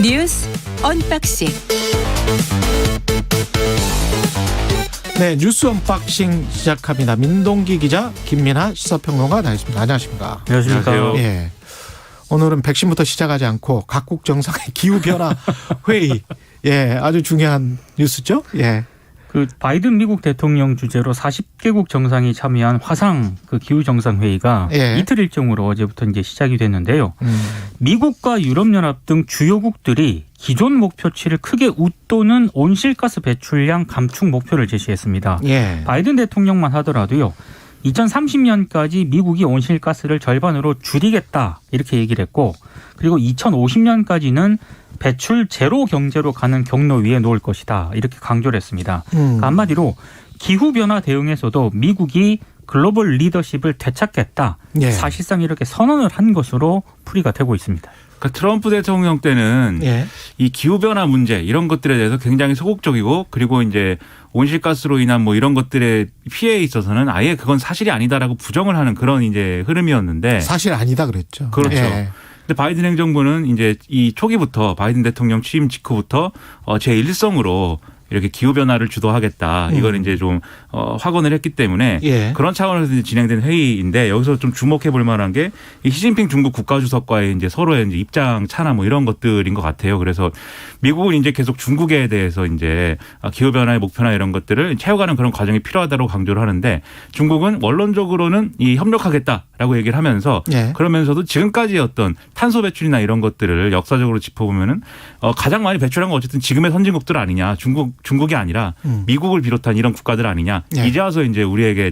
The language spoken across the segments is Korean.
뉴스 언박싱. 네, 뉴스 언박싱 시작합니다. 민동기 기자, 김민하 시사평론가 나있습니다. 안녕하십니까? 안녕하십니까? 예. 오늘은 백신부터 시작하지 않고 각국 정상의 기후변화 회의. 예, 아주 중요한 뉴스죠? 예. 그 바이든 미국 대통령 주재로 40개국 정상이 참여한 화상 그 기후 정상 회의가 예. 이틀 일정으로 어제부터 이제 시작이 됐는데요. 미국과 유럽연합 등 주요국들이 기존 목표치를 크게 웃도는 온실가스 배출량 감축 목표를 제시했습니다. 예. 바이든 대통령만 하더라도요. 2030년까지 미국이 온실가스를 절반으로 줄이겠다 이렇게 얘기를 했고, 그리고 2050년까지는 배출 제로 경제로 가는 경로 위에 놓을 것이다 이렇게 강조를 했습니다. 그러니까 한마디로 기후변화 대응에서도 미국이 글로벌 리더십을 되찾겠다. 예. 사실상 이렇게 선언을 한 것으로 풀이가 되고 있습니다. 그러니까 트럼프 대통령 때는 예. 이 기후변화 문제 이런 것들에 대해서 굉장히 소극적이고, 그리고 이제 온실가스로 인한 뭐 이런 것들의 피해에 있어서는 아예 그건 사실이 아니다라고 부정을 하는 그런 이제 흐름이었는데, 사실 아니다 그랬죠. 그렇죠. 예. 근데 바이든 행정부는 이제 이 초기부터 바이든 대통령 취임 직후부터 제1성으로 이렇게 기후변화를 주도하겠다. 이걸 이제 좀 확언을 했기 때문에 예. 그런 차원에서 진행된 회의인데, 여기서 좀 주목해 볼 만한 게 이 시진핑 중국 국가주석과의 이제 서로의 이제 입장 차나 뭐 이런 것들인 것 같아요. 그래서 미국은 이제 계속 중국에 대해서 이제 기후변화의 목표나 이런 것들을 채워가는 그런 과정이 필요하다고 강조를 하는데, 중국은 원론적으로는 이 협력하겠다라고 얘기를 하면서 예. 그러면서도 지금까지의 어떤 탄소 배출이나 이런 것들을 역사적으로 짚어보면은 가장 많이 배출한 건 어쨌든 지금의 선진국들 아니냐, 중국이 아니라 미국을 비롯한 이런 국가들 아니냐. 예. 이제 와서 이제 우리에게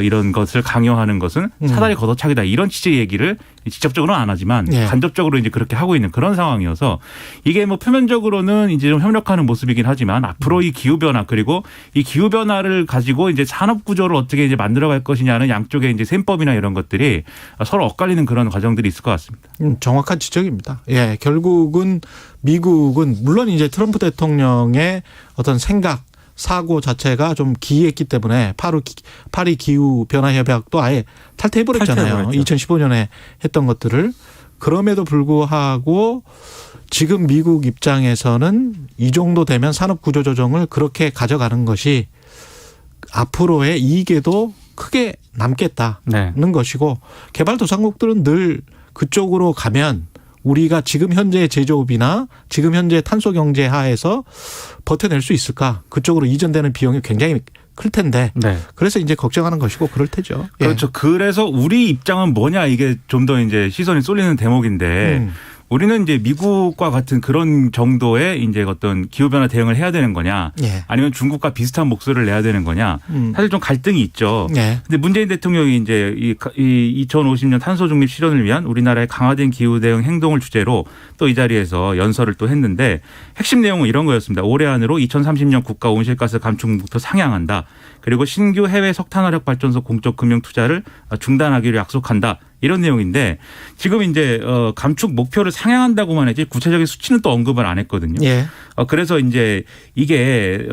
이런 것을 강요하는 것은 사다리 걷어차기다, 이런 취지의 얘기를 직접적으로는 안 하지만 예. 간접적으로 이제 그렇게 하고 있는 그런 상황이어서, 이게 뭐 표면적으로는 이제 좀 협력하는 모습이긴 하지만 앞으로 이 기후변화, 그리고 이 기후변화를 가지고 이제 산업 구조를 어떻게 이제 만들어갈 것이냐는 양쪽의 이제 셈법이나 이런 것들이 서로 엇갈리는 그런 과정들이 있을 것 같습니다. 정확한 지적입니다. 예, 결국은 미국은 물론 이제 트럼프 대통령의 어떤 생각, 사고 자체가 좀 기이했기 때문에 파리 기후변화협약도 아예 탈퇴해버렸잖아요. 2015년에 했던 것들을. 그럼에도 불구하고 지금 미국 입장에서는 이 정도 되면 산업구조조정을 그렇게 가져가는 것이 앞으로의 이익에도 크게 남겠다는 것이고, 개발도상국들은 늘 그쪽으로 가면 우리가 지금 현재 제조업이나 지금 현재 탄소 경제 하에서 버텨낼 수 있을까? 그쪽으로 이전되는 비용이 굉장히 클 텐데. 네. 그래서 이제 걱정하는 것이고 그럴 테죠. 예. 그렇죠. 그래서 우리 입장은 뭐냐, 이게 좀 더 이제 시선이 쏠리는 대목인데, 우리는 이제 미국과 같은 그런 정도의 이제 어떤 기후변화 대응을 해야 되는 거냐, 예. 아니면 중국과 비슷한 목소리를 내야 되는 거냐, 사실 좀 갈등이 있죠. 예. 근데 문재인 대통령이 이제 이 2050년 탄소 중립 실현을 위한 우리나라의 강화된 기후 대응 행동을 주제로 또 이 자리에서 연설을 또 했는데, 핵심 내용은 이런 거였습니다. 올해 안으로 2030년 국가 온실가스 감축 목표 상향한다. 그리고 신규 해외 석탄화력 발전소 공적 금융 투자를 중단하기로 약속한다. 이런 내용인데, 지금 이제 감축 목표를 상향한다고만 했지 구체적인 수치는 또 언급을 안 했거든요. 예. 그래서 이제 이게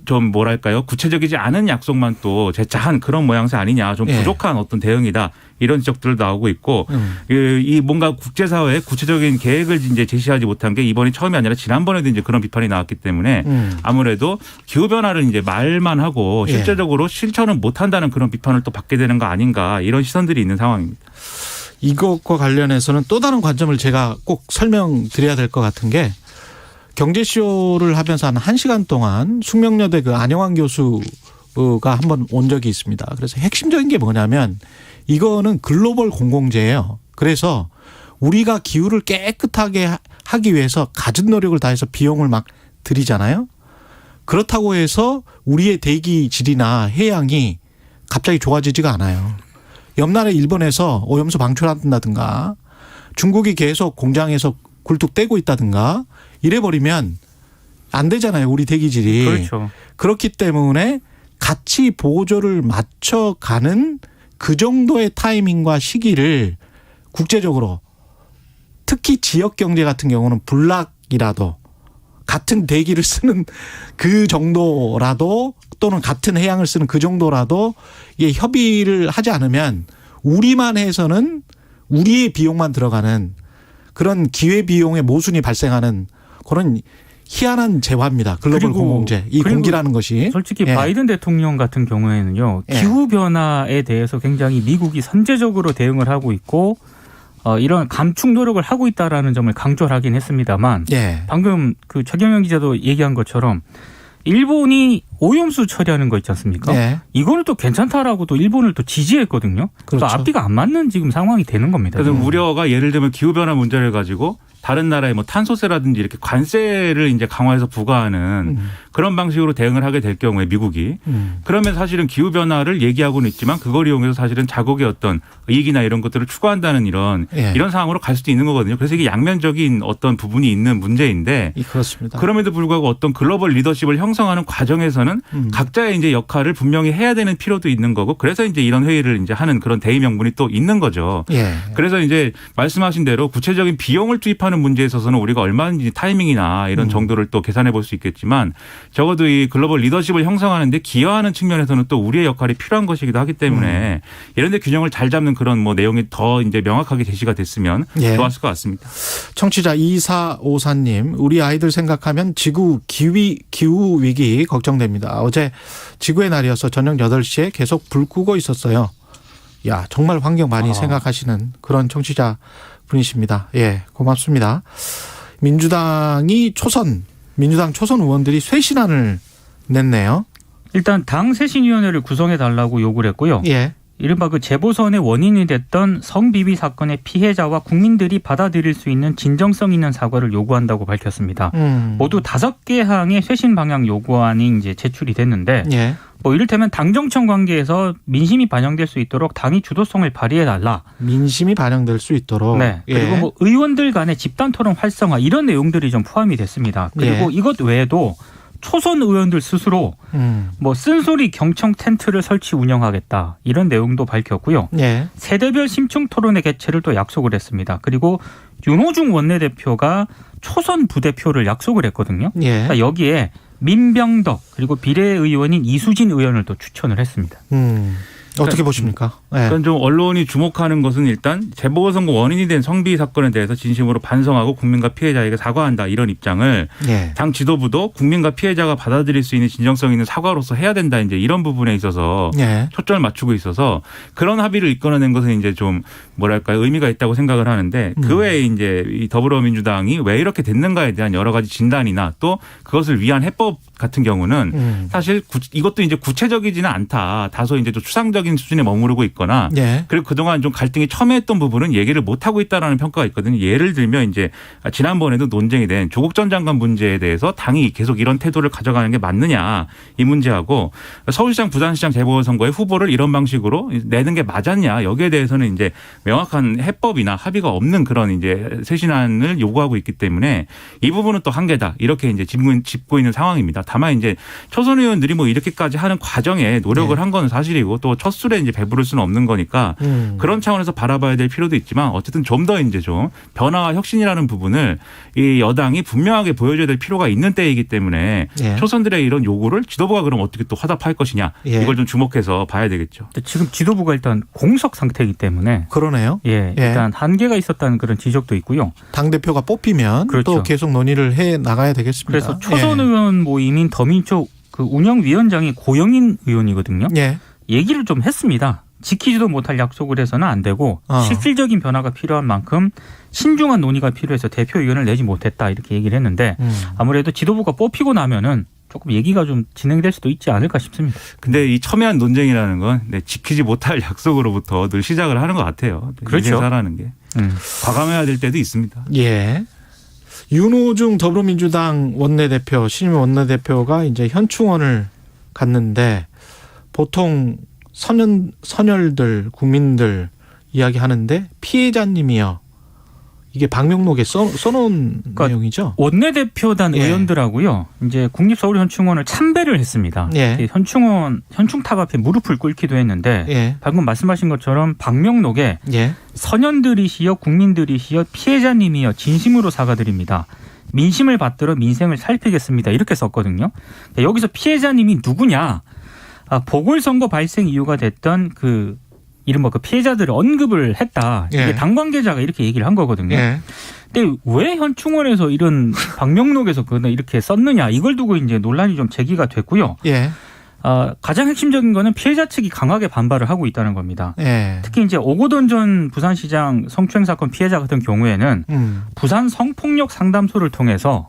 좀 뭐랄까요, 구체적이지 않은 약속만 또 재차한 그런 모양새 아니냐, 좀 부족한 어떤 대응이다, 이런 지적들도 나오고 있고, 이 뭔가 국제사회에 구체적인 계획을 이제 제시하지 못한 게 이번이 처음이 아니라 지난번에도 이제 그런 비판이 나왔기 때문에 아무래도 기후 변화를 이제 말만 하고 실제적으로 실천은 못한다는 그런 비판을 또 받게 되는 거 아닌가, 이런 시선들이 있는 상황입니다. 이것과 관련해서는 또 다른 관점을 제가 꼭 설명드려야 될 것 같은 게, 경제쇼를 하면서 한 1시간 동안 숙명여대 그 안영환 교수가 한번 온 적이 있습니다. 그래서 핵심적인 게 뭐냐면, 이거는 글로벌 공공재예요. 그래서 우리가 기후를 깨끗하게 하기 위해서 갖은 노력을 다해서 비용을 막 들이잖아요. 그렇다고 해서 우리의 대기 질이나 해양이 갑자기 좋아지지가 않아요. 옆나라 일본에서 오염수 방출한다든가, 중국이 계속 공장에서 굴뚝 떼고 있다든가 이래버리면 안 되잖아요, 우리 대기질이. 그렇죠. 그렇기 때문에 같이 보조를 맞춰가는 그 정도의 타이밍과 시기를 국제적으로, 특히 지역 경제 같은 경우는 불락이라도 같은 대기를 쓰는 그 정도라도, 또는 같은 해양을 쓰는 그 정도라도 이게 협의를 하지 않으면 우리만 해서는 우리의 비용만 들어가는 그런 기회 비용의 모순이 발생하는 그런 희한한 재화입니다. 글로벌 공공재. 이 공기라는 것이. 솔직히 예. 바이든 대통령 같은 경우에는요. 예. 기후변화에 대해서 굉장히 미국이 선제적으로 대응을 하고 있고 이런 감축 노력을 하고 있다라는 점을 강조를 하긴 했습니다만 예. 방금 그 최경영 기자도 얘기한 것처럼 일본이 오염수 처리하는 거 있지 않습니까? 예. 이거는 또 괜찮다라고 또 일본을 또 지지했거든요. 그렇죠. 또 앞뒤가 안 맞는 지금 상황이 되는 겁니다. 그래서 우려가 예를 들면 기후변화 문제를 가지고 다른 나라의 뭐 탄소세라든지 이렇게 관세를 이제 강화해서 부과하는 그런 방식으로 대응을 하게 될 경우에 미국이 그러면 사실은 기후변화를 얘기하고는 있지만 그걸 이용해서 사실은 자국의 어떤 이익이나 이런 것들을 추구한다는 이런 상황으로 갈 수도 있는 거거든요. 그래서 이게 양면적인 어떤 부분이 있는 문제인데 그렇습니다. 그럼에도 불구하고 어떤 글로벌 리더십을 형성하는 과정에서는 각자의 이제 역할을 분명히 해야 되는 필요도 있는 거고 그래서 이제 이런 회의를 이제 하는 그런 대의 명분이 또 있는 거죠. 예. 그래서 이제 말씀하신 대로 구체적인 비용을 투입하는 문제에 있어서는 우리가 얼마든지 타이밍이나 이런 정도를 또 계산해 볼 수 있겠지만 적어도 이 글로벌 리더십을 형성하는데 기여하는 측면에서는 또 우리의 역할이 필요한 것이기도 하기 때문에 이런 데 균형을 잘 잡는 그런 뭐 내용이 더 이제 명확하게 제시가 됐으면 좋았을 것 같습니다. 청취자 2454님, 우리 아이들 생각하면 지구 기후 위기 걱정됩니다. 어제 지구의 날이어서 저녁 8시에 계속 불 끄고 있었어요. 야, 정말 환경 많이 생각하시는 그런 청취자 분이십니다. 예, 고맙습니다. 민주당 초선 의원들이 쇄신안을 냈네요. 일단 당 쇄신위원회를 구성해달라고 요구를 했고요. 예. 이른바 그 재보선의 원인이 됐던 성비비 사건의 피해자와 국민들이 받아들일 수 있는 진정성 있는 사과를 요구한다고 밝혔습니다. 모두 5개 항의 쇄신 방향 요구안이 이제 제출이 됐는데 예. 뭐 이를테면 당정청 관계에서 민심이 반영될 수 있도록 당이 주도성을 발휘해달라. 민심이 반영될 수 있도록. 네. 그리고 뭐 의원들 간의 집단 토론 활성화 이런 내용들이 좀 포함이 됐습니다. 그리고 이것 외에도 초선 의원들 스스로 뭐 쓴소리 경청 텐트를 설치 운영하겠다 이런 내용도 밝혔고요. 예. 세대별 심층 토론의 개최를 또 약속을 했습니다. 그리고 윤호중 원내대표가 초선 부대표를 약속을 했거든요. 예. 그러니까 여기에 민병덕 그리고 비례의원인 이수진 의원을 또 추천을 했습니다. 어떻게 보십니까? 네. 그건 좀 언론이 주목하는 것은 일단 재보궐선거 원인이 된 성비 사건에 대해서 진심으로 반성하고 국민과 피해자에게 사과한다 이런 입장을 당 지도부도 국민과 피해자가 받아들일 수 있는 진정성 있는 사과로서 해야 된다 이제 이런 부분에 있어서 초점을 맞추고 있어서 그런 합의를 이끌어낸 것은 이제 좀 뭐랄까요 의미가 있다고 생각을 하는데 그 외에 이제 이 더불어민주당이 왜 이렇게 됐는가에 대한 여러 가지 진단이나 또 그것을 위한 해법 같은 경우는 사실 이것도 이제 구체적이지는 않다. 다소 이제 좀 추상적인 수준에 머무르고 있거나 그리고 그동안 좀 갈등이 첨예했던 부분은 얘기를 못 하고 있다라는 평가가 있거든요. 예를 들면 이제 지난번에도 논쟁이 된 조국 전 장관 문제에 대해서 당이 계속 이런 태도를 가져가는 게 맞느냐 이 문제하고 서울시장 부산시장 재보궐선거에 후보를 이런 방식으로 내는 게 맞았냐 여기에 대해서는 이제 명확한 해법이나 합의가 없는 그런 이제 쇄신안을 요구하고 있기 때문에 이 부분은 또 한계다 이렇게 이제 짚고 있는 상황입니다. 다만 이제 초선 의원들이 뭐 이렇게까지 하는 과정에 노력을 한 건 사실이고 또 첫 술에 이제 배부를 수는 없는 거니까 그런 차원에서 바라봐야 될 필요도 있지만 어쨌든 좀 더 이제 좀 변화와 혁신이라는 부분을 이 여당이 분명하게 보여줘야 될 필요가 있는 때이기 때문에 초선들의 이런 요구를 지도부가 그럼 어떻게 또 화답할 것이냐 이걸 좀 주목해서 봐야 되겠죠. 지금 지도부가 일단 공석 상태이기 때문에 그러네요. 일단 한계가 있었다는 그런 지적도 있고요. 당대표가 뽑히면 또 계속 논의를 해 나가야 되겠습니다. 그래서 초선 의원 모임인 더민쪽 그 운영위원장이 고영인 의원이거든요. 얘기를 좀 했습니다. 지키지도 못할 약속을 해서는 안 되고 실질적인 변화가 필요한 만큼 신중한 논의가 필요해서 대표위원을 내지 못했다 이렇게 얘기를 했는데 아무래도 지도부가 뽑히고 나면은 조금 얘기가 좀 진행될 수도 있지 않을까 싶습니다. 근데 이 첨예한 논쟁이라는 건 지키지 못할 약속으로부터 늘 시작을 하는 것 같아요. 그렇죠. 인생사라는 게. 과감해야 될 때도 있습니다. 예. 윤호중 더불어민주당 원내대표, 신임 원내대표가 이제 현충원을 갔는데 보통 선열들, 국민들 이야기하는데 피해자님이요. 이게 방명록에 써놓은 그러니까 내용이죠. 원내대표단 의원들하고요. 이제 국립서울현충원을 참배를 했습니다. 현충탑 앞에 무릎을 꿇기도 했는데 방금 말씀하신 것처럼 방명록에 선현들이시여 국민들이시여 피해자님이여 진심으로 사과드립니다. 민심을 받들어 민생을 살피겠습니다. 이렇게 썼거든요. 여기서 피해자님이 누구냐? 보궐선거 발생 이유가 됐던 그 이른바 그 피해자들을 언급을 했다. 이게 예. 당 관계자가 이렇게 얘기를 한 거거든요. 예. 근데 왜 현충원에서 이런 방명록에서 그걸 이렇게 썼느냐 이걸 두고 이제 논란이 좀 제기가 됐고요. 예. 가장 핵심적인 거는 피해자 측이 강하게 반발을 하고 있다는 겁니다. 예. 특히 이제 오고돈 전 부산시장 성추행 사건 피해자 같은 경우에는 부산 성폭력 상담소를 통해서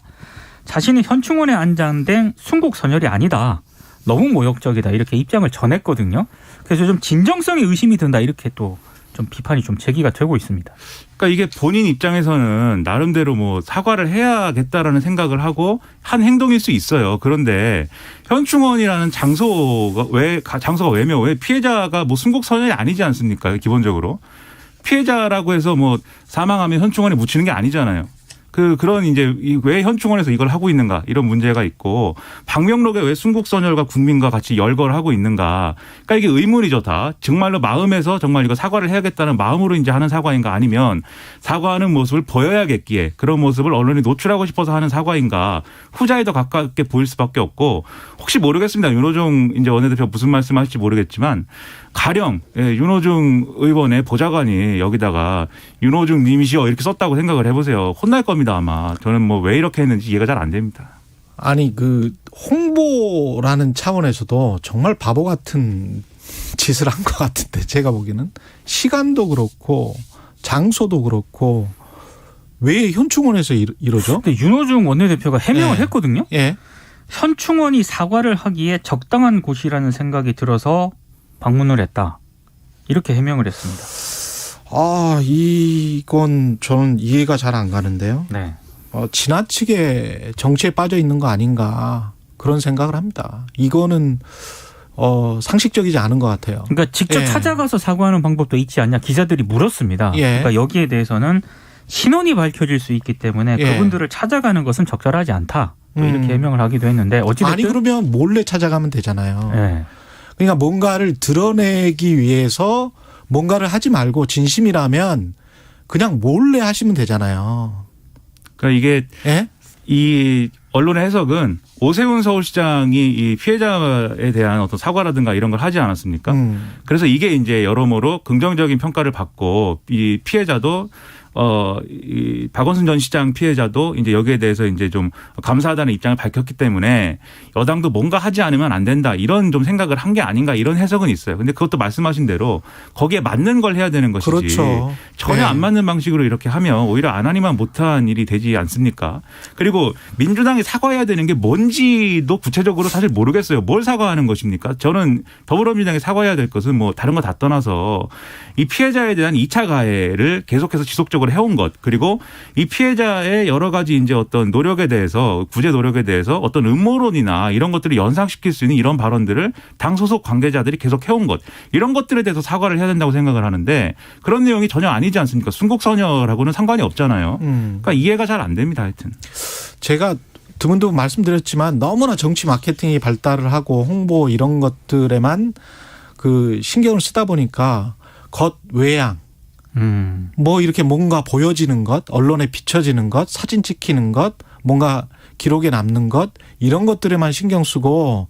자신이 현충원에 안장된 순국 선열이 아니다. 너무 모욕적이다. 이렇게 입장을 전했거든요. 그래서 좀 진정성에 의심이 든다. 이렇게 또 좀 비판이 좀 제기가 되고 있습니다. 그러니까 이게 본인 입장에서는 나름대로 뭐 사과를 해야겠다라는 생각을 하고 한 행동일 수 있어요. 그런데 현충원이라는 장소가 왜냐면 왜 피해자가 뭐 순국선열이 아니지 않습니까? 기본적으로 피해자라고 해서 뭐 사망하면 현충원에 묻히는 게 아니잖아요. 그런 이제 왜 현충원에서 이걸 하고 있는가 이런 문제가 있고 방명록에 왜 순국선열과 국민과 같이 열거를 하고 있는가. 그러니까 이게 의문이죠 다. 정말로 마음에서 정말 이거 사과를 해야겠다는 마음으로 이제 하는 사과인가 아니면 사과하는 모습을 보여야겠기에 그런 모습을 언론에 노출하고 싶어서 하는 사과인가. 후자에 더 가깝게 보일 수밖에 없고 혹시 모르겠습니다. 윤호중 이제 원내대표 무슨 말씀하실지 모르겠지만 가령 윤호중 의원의 보좌관이 여기다가 윤호중 님이시여 이렇게 썼다고 생각을 해보세요. 혼날 겁니다 아마. 저는 뭐 왜 이렇게 했는지 이해가 잘 안 됩니다. 아니 그 홍보라는 차원에서도 정말 바보 같은 짓을 한 것 같은데 제가 보기에는 시간도 그렇고 장소도 그렇고 왜 현충원에서 이러죠? 근데 윤호중 원내대표가 해명을 예. 했거든요. 예. 현충원이 사과를 하기에 적당한 곳이라는 생각이 들어서 방문을 했다. 이렇게 해명을 했습니다. 이건 저는 이해가 잘 안 가는데요. 네. 지나치게 정치에 빠져 있는 거 아닌가 그런 생각을 합니다. 이거는 상식적이지 않은 것 같아요. 그러니까 직접 예. 찾아가서 사과하는 방법도 있지 않냐 기자들이 물었습니다. 예. 그러니까 여기에 대해서는 신원이 밝혀질 수 있기 때문에 예. 그분들을 찾아가는 것은 적절하지 않다. 또 이렇게 해명을 하기도 했는데 어찌됐든 아니 그러면 몰래 찾아가면 되잖아요. 예. 그러니까 뭔가를 드러내기 위해서 뭔가를 하지 말고 진심이라면 그냥 몰래 하시면 되잖아요. 그러니까 이게 예? 이 언론의 해석은 오세훈 서울시장이 이 피해자에 대한 어떤 사과라든가 이런 걸 하지 않았습니까? 그래서 이게 이제 여러모로 긍정적인 평가를 받고 이 피해자도 이 박원순 전 시장 피해자도 이제 여기에 대해서 이제 좀 감사하다는 입장을 밝혔기 때문에 여당도 뭔가 하지 않으면 안 된다 이런 좀 생각을 한 게 아닌가 이런 해석은 있어요. 근데 그것도 말씀하신 대로 거기에 맞는 걸 해야 되는 것이지. 그렇죠. 전혀 네. 안 맞는 방식으로 이렇게 하면 오히려 안 하니만 못한 일이 되지 않습니까? 그리고 민주당이 사과해야 되는 게 뭔지도 구체적으로 사실 모르겠어요. 뭘 사과하는 것입니까? 저는 더불어민주당이 사과해야 될 것은 뭐 다른 거 다 떠나서 이 피해자에 대한 2차 가해를 계속해서 지속적으로 해온 것 그리고 이 피해자의 여러 가지 이제 어떤 노력에 대해서 구제 노력에 대해서 어떤 음모론이나 이런 것들을 연상시킬 수 있는 이런 발언들을 당 소속 관계자들이 계속 해온 것 이런 것들에 대해서 사과를 해야 된다고 생각을 하는데 그런 내용이 전혀 아니지 않습니까? 순국선열하고는 상관이 없잖아요. 그러니까 이해가 잘 안 됩니다. 하여튼. 제가 드문드문 말씀드렸지만 너무나 정치 마케팅이 발달을 하고 홍보 이런 것들에만 그 신경을 쓰다 보니까 겉외양 뭐 이렇게 뭔가 보여지는 것, 언론에 비춰지는 것, 사진 찍히는 것, 뭔가 기록에 남는 것 이런 것들에만 신경 쓰고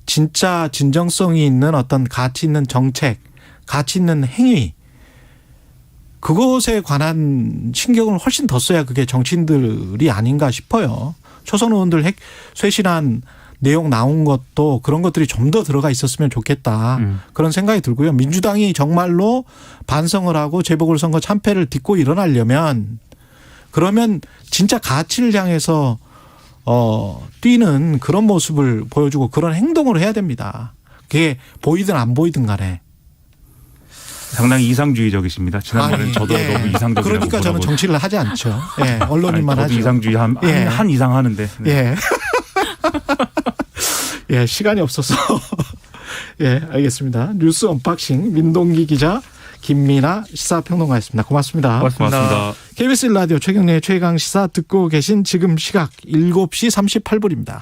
진짜 진정성이 있는 어떤 가치 있는 정책, 가치 있는 행위 그것에 관한 신경을 훨씬 더 써야 그게 정치인들이 아닌가 싶어요. 초선 의원들 쇄신한 내용 나온 것도 그런 것들이 좀 더 들어가 있었으면 좋겠다. 그런 생각이 들고요. 민주당이 정말로 반성을 하고 재보궐선거 참패를 딛고 일어나려면 그러면 진짜 가치를 향해서 뛰는 그런 모습을 보여주고 그런 행동을 해야 됩니다. 그게 보이든 안 보이든 간에. 상당히 이상주의적이십니다. 지난번에는 저도 예. 너무 이상적이라고 그러니까 저는 정치를 하지 않죠. 예. 언론인만 저도 하죠. 이상주의 한 이상 하는데. 네. 예. 예, 시간이 없어서. 예, 알겠습니다. 뉴스 언박싱 민동기 기자 김민아 시사평론가였습니다. 고맙습니다. 고맙습니다. KBS 1라디오 최경련의 최강 시사 듣고 계신 지금 시각 7시 38분입니다.